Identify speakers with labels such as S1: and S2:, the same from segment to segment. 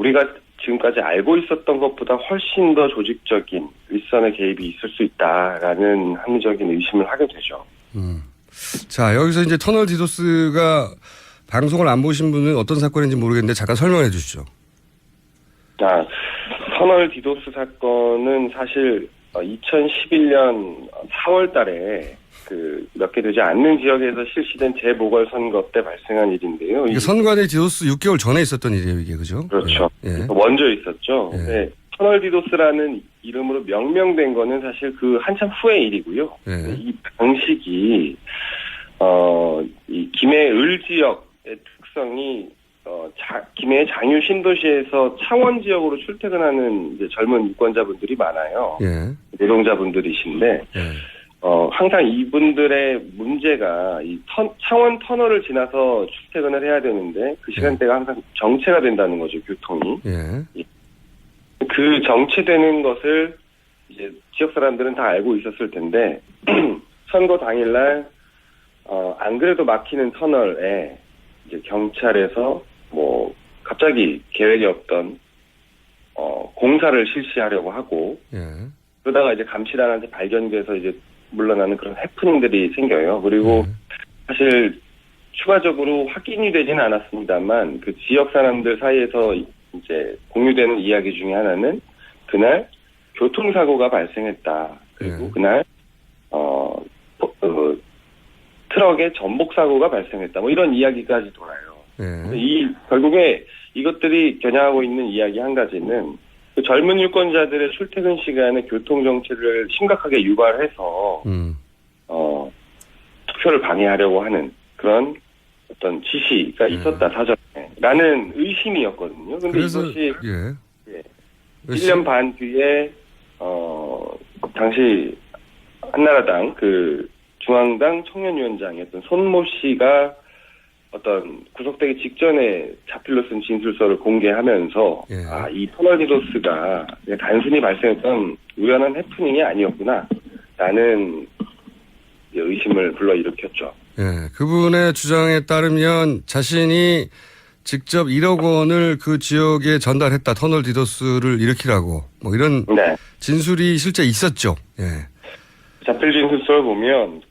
S1: 우리가 지금까지 알고 있었던 것보다 훨씬 더 조직적인 윗선의 개입이 있을 수 있다라는 합리적인 의심을 하게 되죠.
S2: 자, 여기서 이제 터널 디도스가 방송을 안 보신 분은 어떤 사건인지 모르겠는데 잠깐 설명해 주시죠.
S1: 터널 디도스 사건은 사실 2011년 4월 달에 몇 개 되지 않는 지역에서 실시된 재보궐선거 때 발생한 일인데요.
S2: 이게 선관위 디도스 6개월 전에 있었던 일이에요, 이게, 그죠?
S1: 그렇죠.
S2: 예.
S1: 먼저 있었죠.
S2: 예.
S1: 네. 터널 디도스라는 이름으로 명명된 거는 사실 그 한참 후의 일이고요.
S2: 예.
S1: 이 방식이, 이 김해 을 지역의 특성이, 김해 장유 신도시에서 창원 지역으로 출퇴근하는 이제 젊은 유권자분들이 많아요.
S2: 예.
S1: 노동자분들이신데,
S2: 예.
S1: 항상 이분들의 문제가 이 창원 터널을 지나서 출퇴근을 해야 되는데 그 시간대가 항상 정체가 된다는 거죠, 교통이.
S2: 예.
S1: 그 정체되는 것을 이제 지역 사람들은 다 알고 있었을 텐데 선거 당일날 안 그래도 막히는 터널에 이제 경찰에서 갑자기 계획이 없던 공사를 실시하려고 하고
S2: 예.
S1: 그러다가 이제 감시단한테 발견돼서 이제 물러나는 그런 해프닝들이 생겨요. 그리고 사실 추가적으로 확인이 되지는 않았습니다만 그 지역 사람들 사이에서 이제 공유되는 이야기 중에 하나는 그날 교통사고가 발생했다. 그리고 그날 트럭에 전복사고가 발생했다. 이런 이야기까지 돌아요. 결국에 이것들이 겨냥하고 있는 이야기 한 가지는 그 젊은 유권자들의 출퇴근 시간에 교통 정체를 심각하게 유발해서 투표를 방해하려고 하는 그런 어떤 지시가 있었다 사전에라는 의심이었거든요. 근데 이것이 1년 반 뒤에 당시 한나라당 그 중앙당 청년위원장이었던 손모 씨가 어떤 구속되기 직전에 자필로 쓴 진술서를 공개하면서 이 터널 디도스가 단순히 발생했던 우연한 해프닝이 아니었구나 라는 의심을 불러일으켰죠.
S2: 그분의 주장에 따르면 자신이 직접 1억 원을 그 지역에 전달했다. 터널 디도스를 일으키라고 이런 진술이 실제 있었죠.
S1: 자필 진술서를 보면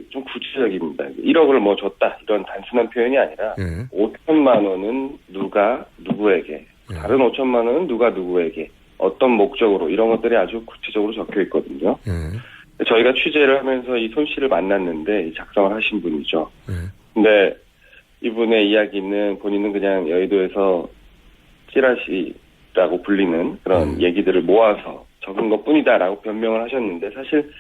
S1: 좀 구체적입니다. 1억을 줬다 이런 단순한 표현이 아니라 5천만 원은 누가 누구에게 다른 5천만 원은 누가 누구에게 어떤 목적으로 이런 것들이 아주 구체적으로 적혀 있거든요. 저희가 취재를 하면서 이 손 씨를 만났는데 작성을 하신 분이죠. 근데 이분의 이야기는 본인은 그냥 여의도에서 찌라시라고 불리는 그런 얘기들을 모아서 적은 것뿐이다라고 변명을 하셨는데 사실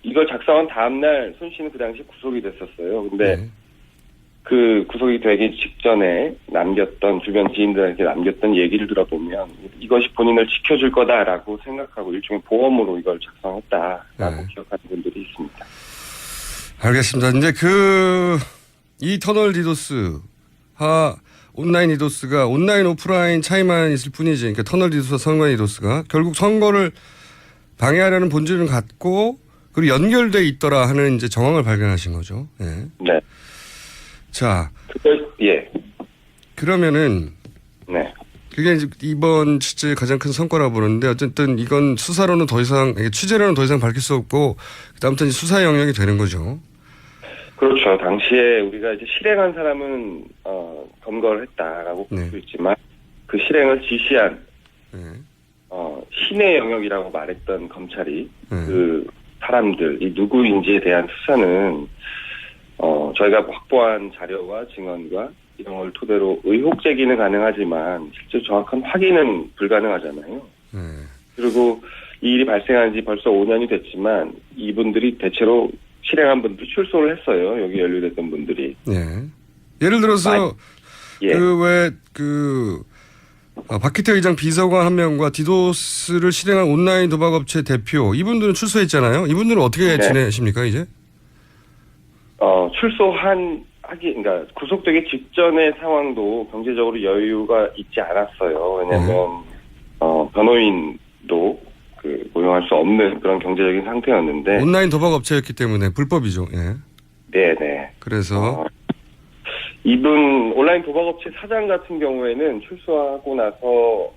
S1: 이걸 작성한 다음날 손 씨는 그 당시 구속이 됐었어요. 근데 그 구속이 되기 직전에 주변 지인들에게 남겼던 얘기를 들어보면 이것이 본인을 지켜줄 거다라고 생각하고 일종의 보험으로 이걸 작성했다라고 기억하는 분들이 있습니다.
S2: 알겠습니다. 이제 이 터널 디도스, 온라인 디도스가 온라인 오프라인 차이만 있을 뿐이지. 그러니까 터널 디도스와 선관 디도스가 결국 선거를 방해하려는 본질을 갖고 그리고 연결돼 있더라 하는 이제 정황을 발견하신 거죠.
S1: 네.
S2: 자, 그러면은 그게 이제 이번 취재의 가장 큰 성과라고 보는데 어쨌든 이건 수사로는 더 이상 취재로는 더 이상 밝힐 수 없고 그다음부터 이제 수사 영역이 되는 거죠.
S1: 그렇죠. 당시에 우리가 이제 실행한 사람은 검거를 했다라고 볼 수 있지만 그 실행을 지시한 신의 영역이라고 말했던 검찰이 그 사람들, 이 누구인지에 대한 수사는 저희가 확보한 자료와 증언과 이런 걸 토대로 의혹 제기는 가능하지만 실제 정확한 확인은 불가능하잖아요. 그리고 이 일이 발생한 지 벌써 5년이 됐지만 이분들이 대체로 실행한 분들이 출소를 했어요. 여기 연루됐던 분들이.
S2: 예를 들어서 박희태 의장 비서관 한 명과 디도스를 실행한 온라인 도박업체 대표 이분들은 출소했잖아요. 이분들은 어떻게 지내십니까 이제?
S1: 그러니까 구속되기 직전의 상황도 경제적으로 여유가 있지 않았어요. 왜냐하면 변호인도 고용할 수 없는 그런 경제적인 상태였는데
S2: 온라인 도박업체였기 때문에 불법이죠.
S1: 네네.
S2: 그래서
S1: 이분 온라인 도박업체 사장 같은 경우에는 출소하고 나서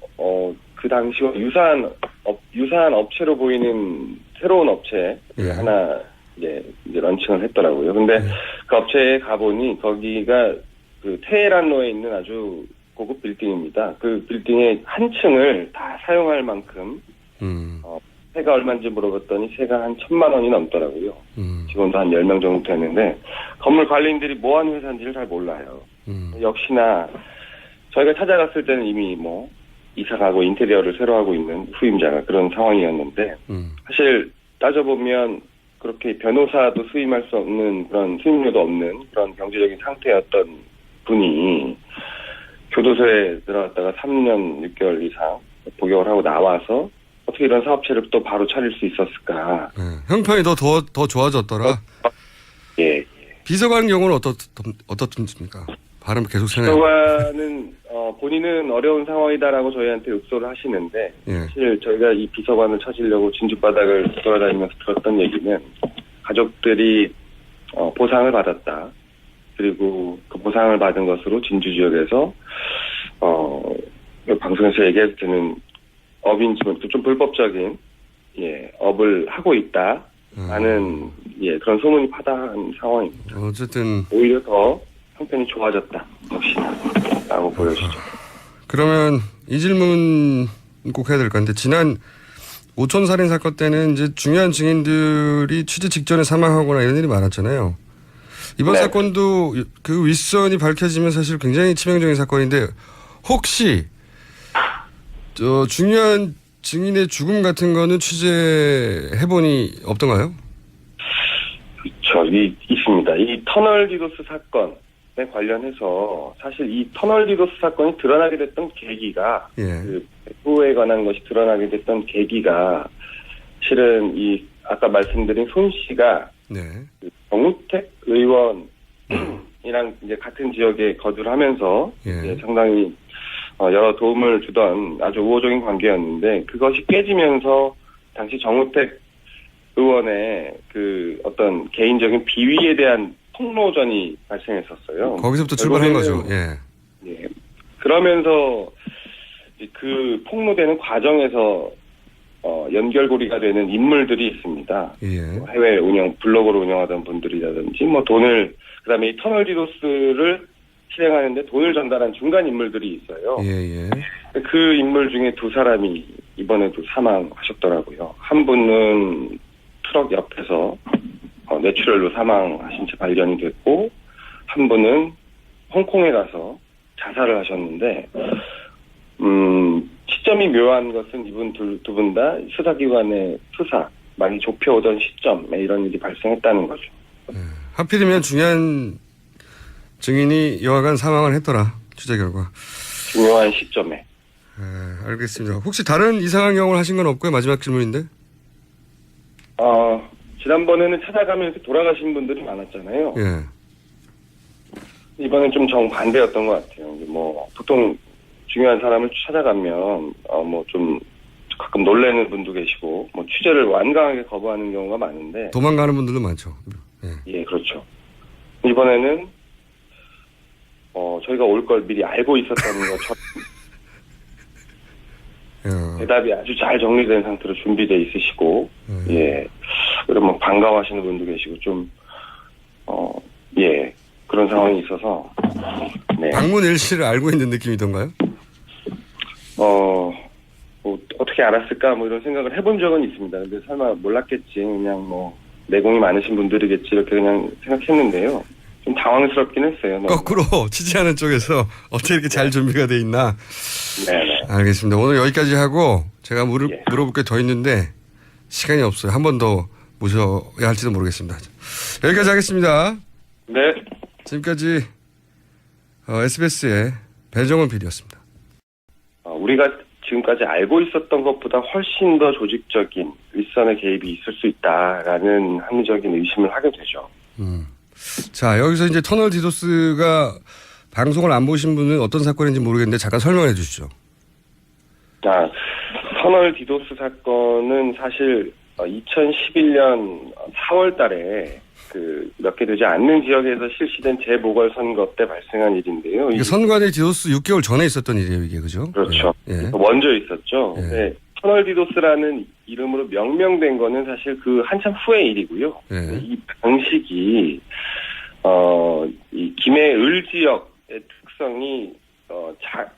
S1: 그 당시와 유사한 업체로 보이는 새로운 업체 하나 이제 런칭을 했더라고요. 근데 그 업체에 가보니 거기가 그 테헤란로에 있는 아주 고급 빌딩입니다. 그 빌딩의 한 층을 다 사용할 만큼 세가 얼마인지 물어봤더니 세가 한 1,000만 원이 넘더라고요. 직원도 한 10명 정도 되는데 건물 관리인들이 뭐 하는 회사인지를 잘 몰라요. 역시나 저희가 찾아갔을 때는 이미 뭐 이사 가고 인테리어를 새로 하고 있는 후임자가 그런 상황이었는데 사실 따져보면 그렇게 변호사도 수임할 수 없는 그런 수임료도 없는 그런 경제적인 상태였던 분이 교도소에 들어갔다가 3년 6개월 이상 복역을 하고 나와서 어떻게 이런 사업체를 또 바로 차릴 수 있었을까?
S2: 형편이 더 좋아졌더라.
S1: 예.
S2: 비서관 경우는 어떻습니까? 발음 계속 세네요.
S1: 비서관은 본인은 어려운 상황이다라고 저희한테 욕설을 하시는데 사실 저희가 이 비서관을 찾으려고 진주 바닥을 돌아다니면서 들었던 얘기는 가족들이 보상을 받았다. 그리고 그 보상을 받은 것으로 진주 지역에서 방송에서 얘기해도 되는 업인지 좀 불법적인 업을 하고 있다라는 그런 소문이 파다한 상황입니다.
S2: 어쨌든
S1: 오히려 더 형편이 좋아졌다 역시나라고 보여지죠.
S2: 그러면 이 질문 꼭 해야 될 것 같은데 지난 오촌 살인 사건 때는 이제 중요한 증인들이 취재 직전에 사망하거나 이런 일이 많았잖아요. 이번 사건도 그 윗선이 밝혀지면 사실 굉장히 치명적인 사건인데 혹시 중요한 증인의 죽음 같은 거는 취재해보니 없던가요?
S1: 그렇죠. 있습니다. 이 터널 디도스 사건에 관련해서 사실 이 터널 디도스 사건이 드러나게 됐던 계기가 그 배후에 관한 것이 드러나게 됐던 계기가 실은 이 아까 말씀드린 손 씨가 그 정우택 의원이랑 이제 같은 지역에 거주를 하면서 상당히 여러 도움을 주던 아주 우호적인 관계였는데 그것이 깨지면서 당시 정우택 의원의 그 어떤 개인적인 비위에 대한 폭로전이 발생했었어요.
S2: 거기서부터 출발한 거죠.
S1: 그러면서 그 폭로되는 과정에서 연결고리가 되는 인물들이 있습니다. 해외 블로그를 운영하던 분들이라든지 그다음에 이 터널 디도스를 실행하는데 돈을 전달한 중간 인물들이 있어요. 그 인물 중에 두 사람이 이번에도 사망하셨더라고요. 한 분은 트럭 옆에서 뇌출혈로 사망하신 채 발견이 됐고 한 분은 홍콩에 가서 자살을 하셨는데 시점이 묘한 것은 이분 두 분 다 수사기관의 수사 많이 좁혀오던 시점에 이런 일이 발생했다는 거죠.
S2: 하필이면 중요한 증인이 여하간 사망을 했더라. 취재 결과.
S1: 중요한 시점에.
S2: 알겠습니다. 혹시 다른 이상한 경험을 하신 건 없고요? 마지막 질문인데.
S1: 지난번에는 찾아가면 이렇게 돌아가신 분들이 많았잖아요. 이번엔 좀 정반대였던 것 같아요. 뭐 보통 중요한 사람을 찾아가면 좀 가끔 놀라는 분도 계시고 뭐 취재를 완강하게 거부하는 경우가 많은데
S2: 도망가는 분들도 많죠.
S1: 그렇죠. 이번에는 저희가 올 걸 미리 알고 있었다는 것처럼 대답이 아주 잘 정리된 상태로 준비되어 있으시고 그러면 반가워하시는 분도 계시고 좀 그런 상황이 있어서
S2: 방문 일시를 알고 있는 느낌이던가요?
S1: 뭐 어떻게 알았을까 뭐 이런 생각을 해본 적은 있습니다. 근데 설마 몰랐겠지 그냥 뭐 내공이 많으신 분들이겠지 이렇게 그냥 생각했는데요. 좀 당황스럽긴 했어요. 너무.
S2: 거꾸로 취재하는 쪽에서 어떻게 이렇게 잘 준비가 돼 있나? 알겠습니다. 오늘 여기까지 하고 제가 물어볼 게 더 있는데 시간이 없어요. 한 번 더 모셔야 할지도 모르겠습니다. 여기까지 하겠습니다.
S1: 네.
S2: 지금까지 SBS의 배정원 PD였습니다.
S1: 우리가 지금까지 알고 있었던 것보다 훨씬 더 조직적인 윗선의 개입이 있을 수 있다라는 합리적인 의심을 하게 되죠.
S2: 자, 여기서 이제 터널 디도스가 방송을 안 보신 분은 어떤 사건인지 모르겠는데 잠깐 설명해 주시죠.
S1: 터널 디도스 사건은 사실 2011년 4월 달에 몇 개 되지 않는 지역에서 실시된 재보궐선거 때 발생한 일인데요.
S2: 이게 선관위 디도스 6개월 전에 있었던 일이에요, 이게 그죠?
S1: 그렇죠.
S2: 예.
S1: 먼저 있었죠.
S2: 예.
S1: 네. 터널 디도스라는 이름으로 명명된 거는 사실 그 한참 후의 일이고요.
S2: 예.
S1: 이 방식이 이 김해을 지역의 특성이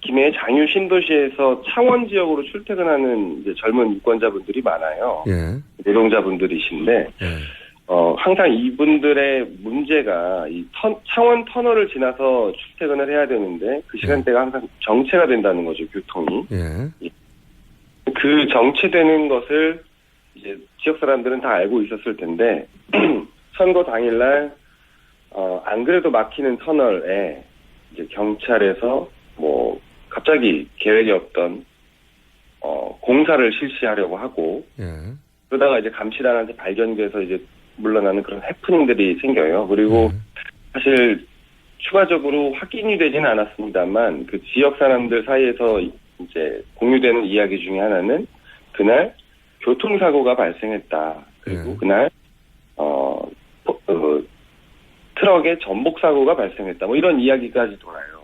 S1: 김해 장유 신도시에서 창원 지역으로 출퇴근하는 이제 젊은 유권자분들이 많아요.
S2: 예.
S1: 노동자분들이신데
S2: 예.
S1: 항상 이분들의 문제가 이 창원 터널을 지나서 출퇴근을 해야 되는데 그 시간대가 항상 정체가 된다는 거죠, 교통이.
S2: 예.
S1: 그 정체되는 것을 이제 지역 사람들은 다 알고 있었을 텐데 선거 당일날 안 그래도 막히는 터널에 이제 경찰에서 뭐 갑자기 계획이 없던 공사를 실시하려고 하고
S2: 예.
S1: 그러다가 이제 감시단한테 발견돼서 이제 물러나는 그런 해프닝들이 생겨요. 그리고 사실 추가적으로 확인이 되지는 않았습니다만 그 지역 사람들 사이에서 이제 공유되는 이야기 중에 하나는 그날 교통사고가 발생했다. 그리고 그날 트럭에 전복사고가 발생했다. 뭐 이런 이야기까지 돌아요.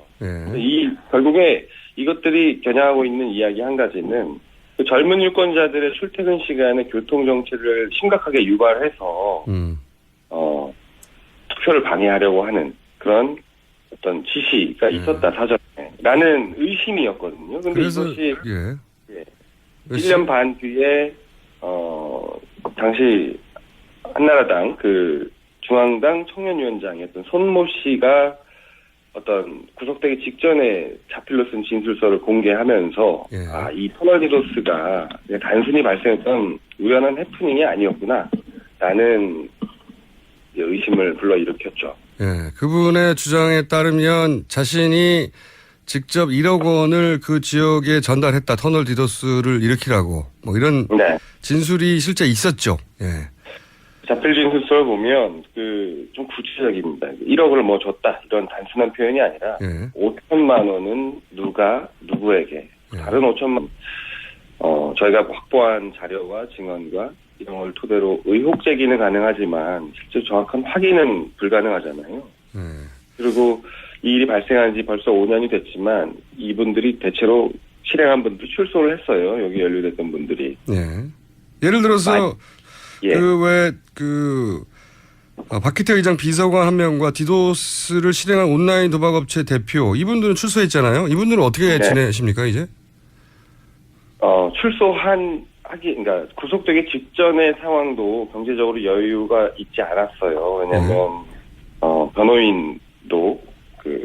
S1: 결국에 이것들이 겨냥하고 있는 이야기 한 가지는 그 젊은 유권자들의 출퇴근 시간에 교통 정체를 심각하게 유발해서 투표를 방해하려고 하는 그런 어떤 지시가 있었다 사전에라는 의심이었거든요. 근데 이것이 1년 반 뒤에 당시 한나라당 그 중앙당 청년위원장이었던 손모 씨가 어떤 구속되기 직전에 자필로 쓴 진술서를 공개하면서 이 터널 디도스가 단순히 발생했던 우연한 해프닝이 아니었구나 라는 의심을 불러일으켰죠.
S2: 예, 그분의 주장에 따르면 자신이 직접 1억 원을 그 지역에 전달했다. 터널 디도스를 일으키라고 뭐 이런 진술이 실제 있었죠. 예.
S1: 자필 진술서를 보면 좀 구체적입니다. 1억을 뭐 줬다 이런 단순한 표현이 아니라 5천만 원은 누가 누구에게 다른 5천만 저희가 확보한 자료와 증언과 이런 걸 토대로 의혹 제기는 가능하지만 실제 정확한 확인은 불가능하잖아요. 그리고 이 일이 발생한 지 벌써 5년이 됐지만 이분들이 대체로 실행한 분들이 출소를 했어요. 여기 연루됐던 분들이.
S2: 예를 들어서 박희태 의장 비서관 한 명과 디도스를 실행한 온라인 도박업체 대표 이분들은 출소했잖아요. 이분들은 어떻게 지내십니까 이제?
S1: 그러니까 구속되기 직전의 상황도 경제적으로 여유가 있지 않았어요. 왜냐하면 변호인도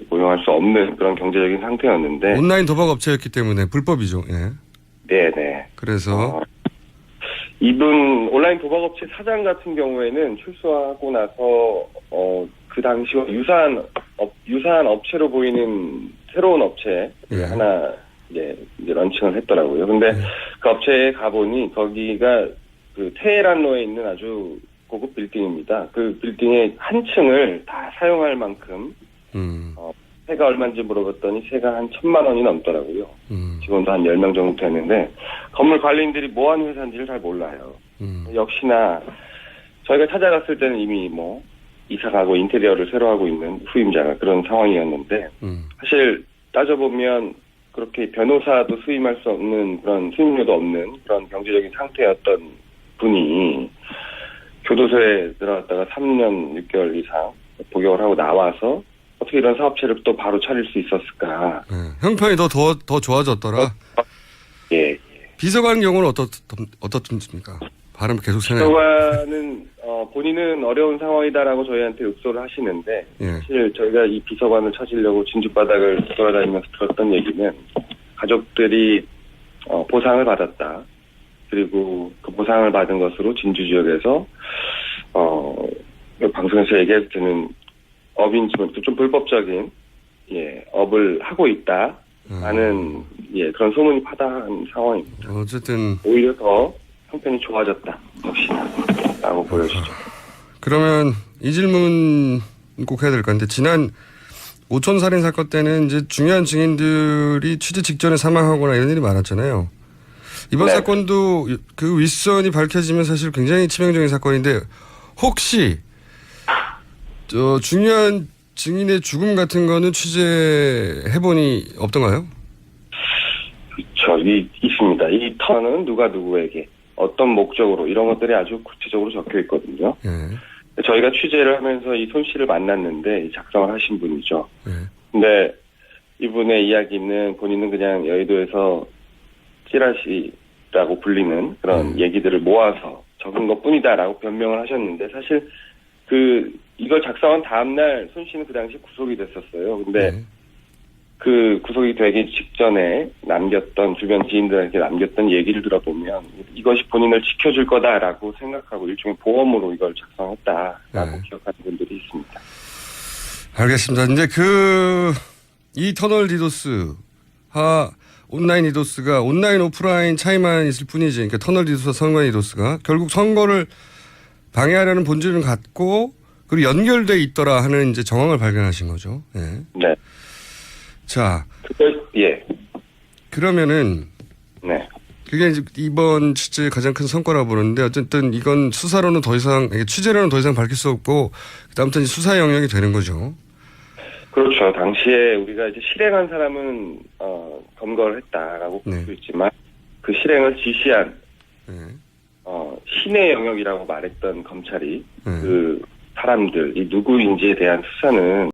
S1: 고용할 수 없는 그런 경제적인 상태였는데
S2: 온라인 도박업체였기 때문에 불법이죠.
S1: 네네.
S2: 그래서
S1: 이분 온라인 도박업체 사장 같은 경우에는 출소하고 나서 그 당시와 유사한 업체로 보이는 새로운 업체 하나 이제 런칭을 했더라고요. 근데 그 업체에 가보니 거기가 그 테헤란로에 있는 아주 고급 빌딩입니다. 그 빌딩의 한 층을 다 사용할 만큼 세가 얼마인지 물어봤더니 세가 한 1,000만 원이 넘더라고요. 직원도 한 10명 정도 되는데 건물 관리인들이 뭐 하는 회사인지를 잘 몰라요. 역시나 저희가 찾아갔을 때는 이미 뭐 이사 가고 인테리어를 새로 하고 있는 후임자가 그런 상황이었는데 사실 따져보면 그렇게 변호사도 수임할 수 없는 그런 수임료도 없는 그런 경제적인 상태였던 분이 교도소에 들어갔다가 3년 6개월 이상 복역을 하고 나와서 어떻게 이런 사업체를 또 바로 차릴 수 있었을까?
S2: 형편이 더 좋아졌더라. 비서관 경우는 어떻습니까? 발음 계속 세네요.
S1: 비서관은 본인은 어려운 상황이다라고 저희한테 읍소를 하시는데 사실 저희가 이 비서관을 찾으려고 진주바닥을 돌아다니면서 들었던 얘기는 가족들이 보상을 받았다. 그리고 그 보상을 받은 것으로 진주 지역에서 방송에서 얘기해도 되는 업인지 좀 불법적인 업을 하고 있다라는 그런 소문이 파다한 상황입니다.
S2: 어쨌든
S1: 오히려 더 형편이 좋아졌다 역시나라고 보여지죠.
S2: 그러면 이 질문 꼭 해야 될 것 같은데 지난 오촌 살인 사건 때는 이제 중요한 증인들이 취재 직전에 사망하거나 이런 일이 많았잖아요. 이번 사건도 그 윗선이 밝혀지면 사실 굉장히 치명적인 사건인데 혹시 중요한 증인의 죽음 같은 거는 취재해보니 없던가요?
S1: 그렇죠. 있습니다. 이 터는 누가 누구에게 어떤 목적으로 이런 것들이 아주 구체적으로 적혀 있거든요. 저희가 취재를 하면서 이 손 씨를 만났는데 작성을 하신 분이죠. 근데 이분의 이야기는 본인은 그냥 여의도에서 찌라시라고 불리는 그런 얘기들을 모아서 적은 것뿐이다라고 변명을 하셨는데 사실 이걸 작성한 다음날 손 씨는 그 당시 구속이 됐었어요. 근데 그 구속이 되기 직전에 남겼던 주변 지인들에게 남겼던 얘기를 들어보면 이것이 본인을 지켜줄 거다라고 생각하고 일종의 보험으로 이걸 작성했다라고 기억하는 분들이 있습니다.
S2: 알겠습니다. 이제 이 터널 디도스와 온라인 디도스가 온라인 오프라인 차이만 있을 뿐이지. 그러니까 터널 디도스와 선관 디도스가 결국 선거를 방해하려는 본질을 갖고 그리고 연결돼 있더라 하는 이제 정황을 발견하신 거죠.
S1: 네.
S2: 자,
S1: 예.
S2: 그러면은
S1: 네.
S2: 그게 이제 이번 취재의 가장 큰 성과라고 보는데 어쨌든 이건 수사로는 더 이상 취재로는 더 이상 밝힐 수 없고 그다음부터 이제 수사 영역이 되는 거죠.
S1: 그렇죠. 당시에 우리가 이제 실행한 사람은 검거를 했다라고 볼 수 있지만 그 실행을 지시한 신의 영역이라고 말했던 검찰이 그 사람들 이 누구인지에 대한 수사는